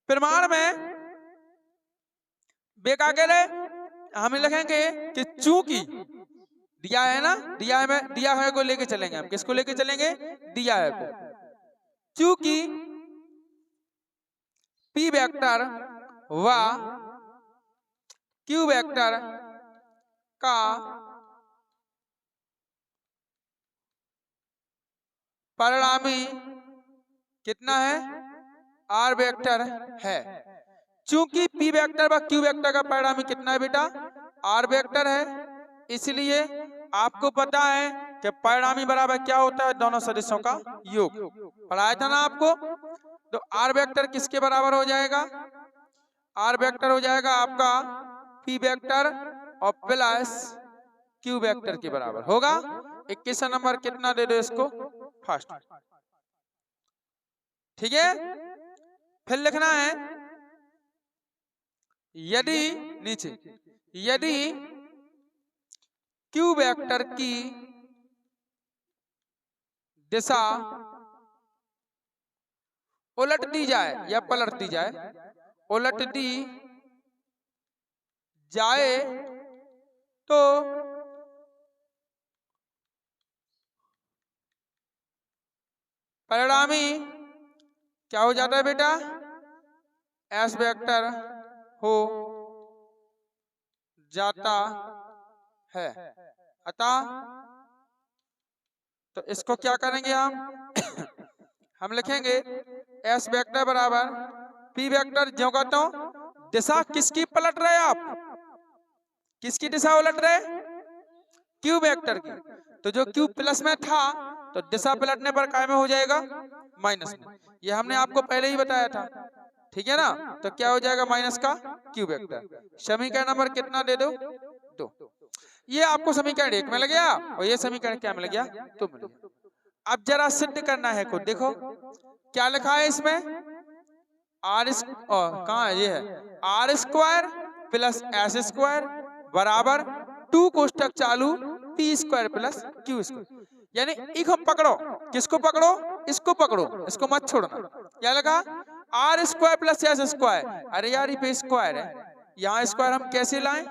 प्रमाण में बेका के हम लिखेंगे कि चूंकि दिया है ना, दिया है में, दिया है को लेके चलेंगे हम। किसको लेके चलेंगे? दिया है को। चूंकि पी वेक्टर व क्यू वेक्टर का परिणामी कितना है, आर वेक्टर है। चूंकि पी वेक्टर व क्यू वेक्टर का परिणामी कितना है बेटा, आर वेक्टर है, इसलिए आपको पता है कि परिणामी बराबर क्या होता है, दोनों सदिशों का योग। पढ़ाया था ना आपको। तो आर वेक्टर किसके बराबर हो जाएगा, आर वेक्टर हो जाएगा आपका पी वेक्टर और प्लस क्यू वेक्टर के बराबर होगा। 21 नंबर कितना दे दो इसको, फर्स्ट। ठीक है, फिर लिखना है यदि नीचे, यदि क्यू वेक्टर की दिशा उलट दी जाए या पलट दी जाए, उलट दी जाए तो परिणामी क्या हो जाता है बेटा, एस वेक्टर हो जाता है। अतः तो इसको क्या करेंगे हम लिखेंगे एस वेक्टर बराबर पी वेक्टर, जो कहता हूं दिशा किसकी पलट रहे आप, किसकी दिशा उलट रहे, क्यू वेक्टर की। तो जो क्यू प्लस में था तो दिशा पलटने पर काय में हो जाएगा, माइनस में। ये हमने आपको पहले ही बताया था, ठीक है ना। तो क्या हो जाएगा, माइनस का क्यू वेक्टर। समीकरण नंबर कितना दे दो, 2। ये आपको समीकरण 1 में लग गया और ये समीकरण क्या में लग गया, 2 में लग गया। अब जरा सिद्ध करना है खुद, देखो क्या लिखा है इसमें, आर कहाँ है, ये है R square plus S square बराबर 2 कोष्टक चालू P square plus Q square. यानी एक हम पकड़ो, किसको पकड़ो, इसको पकड़ो, इसको मत छोड़ना। क्या लगा, R square plus S square. अरे यार ये पे स्क्वायर है, यहाँ स्क्वायर हम कैसे लाएं,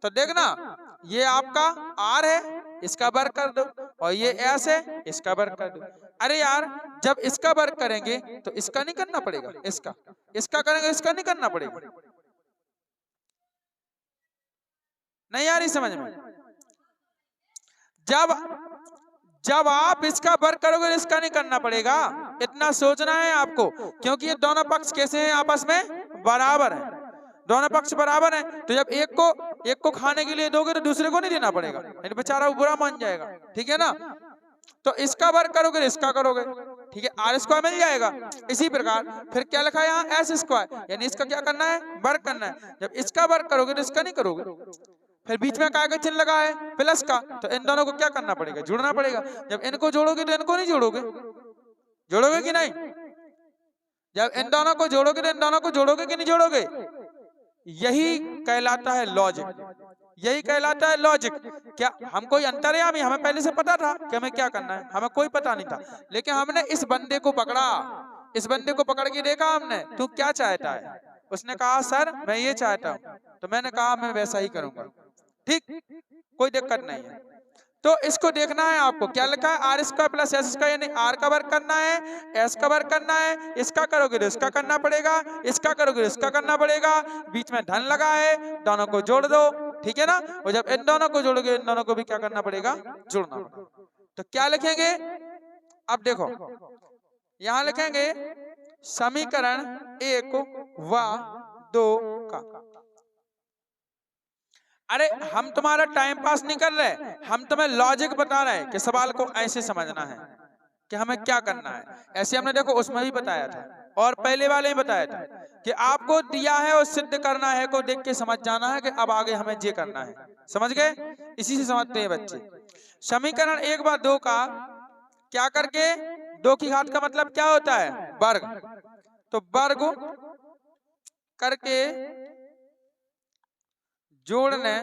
तो देखना ये आपका आर है, इसका वर्ग कर दो, और ये एस है, इसका वर्ग कर दो। अरे यार जब इसका वर्ग करेंगे तो इसका नहीं करना पड़ेगा, इसका करेंगे, इसका नहीं करना पड़ेगा। नहीं यार समझ में, जब आप इसका वर्ग करोगे इसका नहीं करना पड़ेगा, इतना सोचना है आपको, क्योंकि ये दोनों पक्ष कैसे हैं, आपस में बराबर हैं, दोनों पक्ष बराबर हैं। तो जब एक को खाने के लिए दोगे तो दूसरे को नहीं देना पड़ेगा, नहीं बेचारा वो बुरा मान जाएगा, ठीक है ना। तो इसका वर्ग करोगे इसका करोगे, ठीक है, आर स्क्वायर मिल जाएगा। इसी प्रकार फिर क्या लिखा है यहाँ, एस स्क्वायर, यानी इसका क्या करना है, वर्ग करना है। जब इसका वर्ग करोगे तो इसका नहीं करोगे, फिर बीच में काय का चिन्ह लगा है, प्लस का, तो इन दोनों को क्या करना पड़ेगा, जोड़ना पड़ेगा। जब इनको जोड़ोगे तो इनको नहीं जोड़ोगे, जोड़ोगे कि नहीं, जब इन दोनों को जोड़ोगे तो इन दोनों को जोड़ोगे कि नहीं जोड़ोगे। यही कहलाता है लॉजिक, यही कहलाता है लॉजिक। क्या हम कोई अंतर्यामी, हमें पहले से पता था कि हमें क्या करना है, हमें कोई पता नहीं था, लेकिन हमने इस बंदे को पकड़ा, इस बंदे को पकड़ के देखा हमने, तू क्या चाहता है, उसने कहा सर मैं ये चाहता हूँ, तो मैंने कहा मैं वैसा ही करूंगा, ठीक, कोई दिक्कत नहीं है। तो इसको देखना है आपको, क्या लिखा है, R square plus S square, यानी आर का वर्ग करना है, एस का वर्ग करना है, इसका करोगे तो इसका करना पड़ेगा, इसका करोगे तो इसका करना पड़ेगा, बीच में धन लगा है, दोनों को जोड़ दो, ठीक है ना। और जब इन दोनों को जोड़ोगे इन दोनों को भी क्या करना पड़ेगा, जोड़ना पड़ेगा। तो क्या लिखेंगे, अब देखो यहां लिखेंगे समीकरण 1 व 2 का। अरे हम तुम्हारा टाइम पास नहीं कर रहे, हम तुम्हें लॉजिक बता रहे हैं कि सवाल को ऐसे समझना है कि हमें क्या करना है। ऐसे हमने देखो उसमें भी बताया था और पहले वाले ही बताया था कि आपको दिया है और सिद्ध करना है को देख के समझ जाना है कि अब आगे हमें ये करना है, समझ गए। इसी से समझते हैं बच्चे। समीकरण 1 व 2 का क्या करके, 2 की घात का मतलब क्या होता है, वर्ग, तो वर्ग करके जोड़ने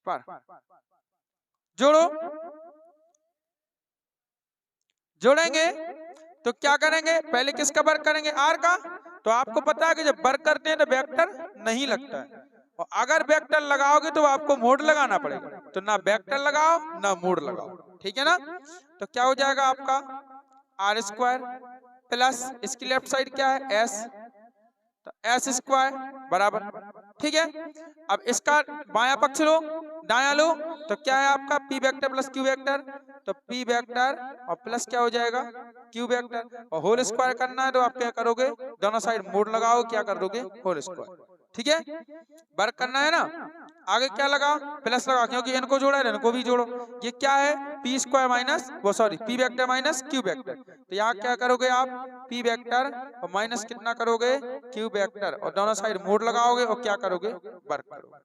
पर, जोड़ो, जोड़ेंगे तो क्या करेंगे, पहले किसका वर्ग करेंगे, आर का। तो आपको पता है कि जब वर्ग करते हैं तो वेक्टर नहीं लगता है, और अगर वेक्टर लगाओगे तो आपको मोड लगाना पड़ेगा, तो ना वेक्टर लगाओ ना मोड लगाओ, ठीक है ना। तो क्या हो जाएगा आपका आर स्क्वायर प्लस इसकी लेफ्ट साइड क्या है एस, तो एस स्क्वायर बराबर, ठीक है। अब इसका बायां पक्ष लो दायां लो, तो क्या है आपका P vector plus Q vector, तो पी वेक्टर और प्लस क्या हो जाएगा क्यू वेक्टर, और होल स्क्वायर करना है तो आप क्या करोगे दोनों साइड मोड लगाओ, क्या कर दोगे होल स्क्वायर, ठीक है। वर्क करना है ना, आगे क्या लगा प्लस लगा, क्योंकि इनको जोड़ा है इनको भी जोड़ो। ये क्या है पी स्क्वायर माइनस वो sorry P vector minus Q vector, तो यहाँ क्या करोगे आप पी वेक्टर और माइनस कितना करोगे क्यू वेक्टर, और दोनों साइड मोड लगाओगे और क्या करोगे वर्क करोगे।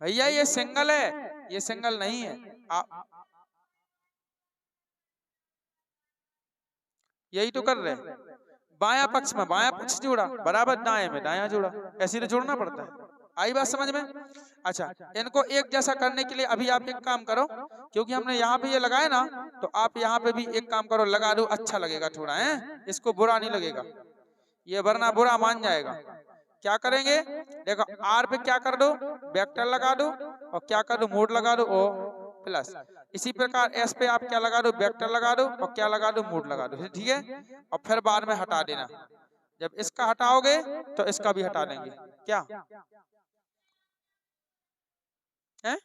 भैया ये सिंगल है, ये सिंगल नहीं है, आप यही तो कर रहे हैं। बायां पक्ष में बायां पक्ष जोड़ा बराबर, दाएं में दायां जोड़ा, ऐसे तो जोड़ना पड़ता है। आई बात समझ में? अच्छा, इनको एक जैसा करने के लिए अभी आप एक काम करो, क्योंकि हमने यहाँ पे ये लगाया ना, तो आप यहाँ पे भी एक काम करो लगा दो, अच्छा लगेगा थोड़ा है, इसको बुरा नहीं लगेगा, ये वरना बुरा मान जाएगा। क्या करेंगे देखो, आर पे क्या कर दो वेक्टर लगा दो, और क्या कर दो मोड लगा दो ओ प्लस। इसी प्रकार एस पे आप क्या लगा दो वेक्टर लगा दो, और क्या लगा दो मोड लगा दो, ठीक है। और फिर बाद में हटा देना, जब इसका हटाओगे तो इसका भी हटा देंगे, क्या है?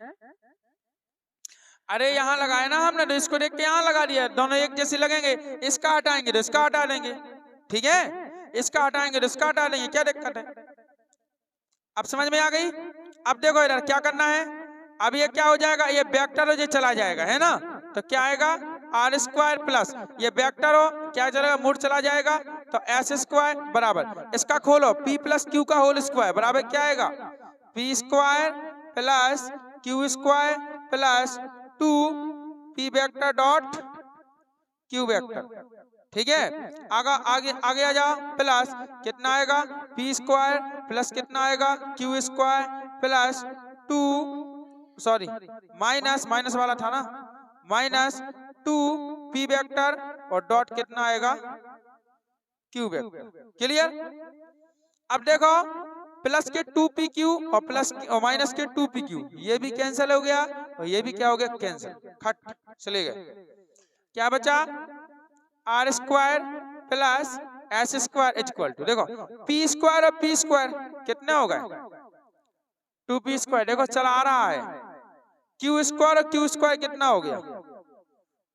अरे यहाँ लगाया ना हमने, तो इसको देख के यहाँ लगा दिया, दोनों एक जैसे लगेंगे, इसका हटाएंगे तो इसका हटा देंगे, ठीक है, इसका हटाएंगे तो इसका हटा देंगे, क्या दिक्कत है? अब समझ में आ गई? अब देखो इधर क्या करना है, अब ये क्या हो जाएगा, ये वेक्टर हो ये चला जाएगा है ना, तो क्या आएगा आर स्क्वायर प्लस ये वेक्टर हो क्या चलेगा मोड चला जाएगा, तो एस स्क्वायर बराबर, इसका खोलो पी प्लस क्यू का होल स्क्वायर बराबर क्या आएगा P square plus Q square plus 2 P vector dot Q vector, ठीक है। आगे आगे आ जाओ, प्लस कितना आएगा पी स्क्वायर प्लस कितना आएगा Q square plus 2 sorry minus minus वाला था ना, माइनस 2 पी वेक्टर और डॉट कितना आएगा क्यू वेक्टर, क्लियर। अब देखो प्लस के 2 पी क्यू और प्लस और माइनस के 2 पी क्यू, ये भी कैंसिल हो गया और ये भी क्या हो गया कैंसिल, खट चले गए। क्या बचा R square plus S square equal to, देखो पी स्क्वायर और पी स्क्वायर कितने हो गए 2 पी स्क्वायर, देखो चला आ रहा है, क्यू स्क्वायर और क्यू स्क्वायर कितना हो गया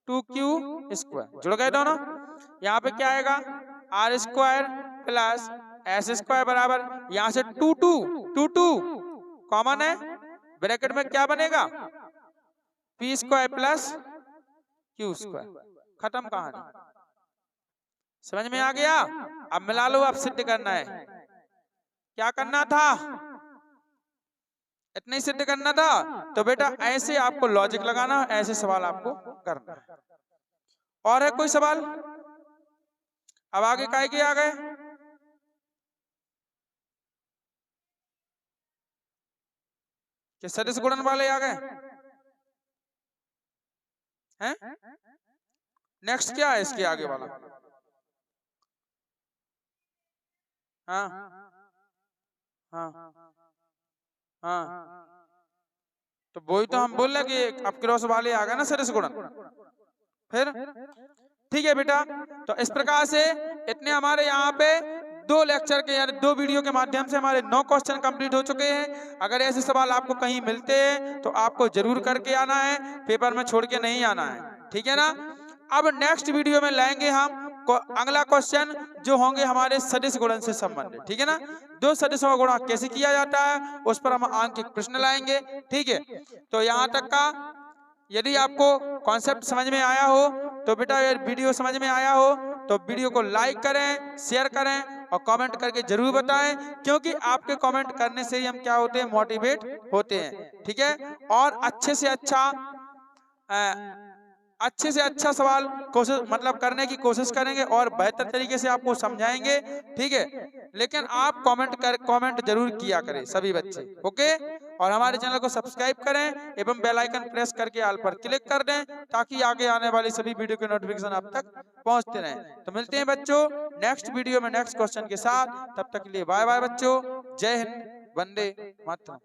2 क्यू स्क्वायर, जुड़ गए दोनों। यहाँ पे क्या आएगा R square plus S square बराबर, यहाँ से 2 कॉमन है, ब्रैकेट में क्या बनेगा P square plus Q square, खत्म कहानी। समझ में आ गया? अब मिला लो, अब सिद्ध करना है, क्या करना था इतना ही सिद्ध करना था, तो बेटा ऐसे आपको लॉजिक लगाना, ऐसे सवाल आपको करना है। और है कोई सवाल? अब आगे काय के आ गए, कि सदिश गुणन वाले आ गए हैं? नेक्स्ट क्या है इसके आगे वाला? हाँ हाँ हाँ, तो वही तो हम बोल रहे कि अब क्रॉस वाले आ गए ना सदिश गुणन, फिर ठीक है बेटा। तो इस प्रकार से इतने हमारे यहाँ पे 2 लेक्चर के यानी 2 वीडियो के माध्यम से हमारे 9 क्वेश्चन कंप्लीट हो चुके हैं। अगर ऐसे सवाल आपको कहीं मिलते हैं तो आपको जरूर करके आना है, पेपर में छोड़ के नहीं आना है, ठीक है ना। अब नेक्स्ट वीडियो में लाएंगे हम अगला क्वेश्चन जो होंगे हमारे सदिश गुणन से संबंधित, ठीक है ना। 2 सदिशों का गुणा कैसे किया जाता है उस पर हम आंकिक प्रश्न लाएंगे, ठीक है। तो यहाँ तक का यदि आपको कॉन्सेप्ट समझ में आया हो तो बेटा ये वीडियो समझ में आया हो तो वीडियो को लाइक करें, शेयर करें और कमेंट करके जरूर बताएं, क्योंकि आपके कमेंट करने से ही हम क्या होते हैं मोटिवेट होते हैं, ठीक है। और अच्छे से अच्छा सवाल कोशिश मतलब करने की कोशिश करेंगे और बेहतर तरीके से आपको समझाएंगे, ठीक है। लेकिन आप कमेंट जरूर किया करें सभी बच्चे, ओके। और हमारे चैनल को सब्सक्राइब karen एवं बेल आइकन प्रेस करके ऑल पर क्लिक कर दें ताकि आगे आने वाली सभी वीडियो के नोटिफिकेशन आप तक पहुंचते रहें। तो मिलते हैं बच्चों नेक्स्ट वीडियो में नेक्स्ट क्वेश्चन के साथ, तब तक के लिए बाय बाय बच्चों, जय हिंद, वंदे मातरम।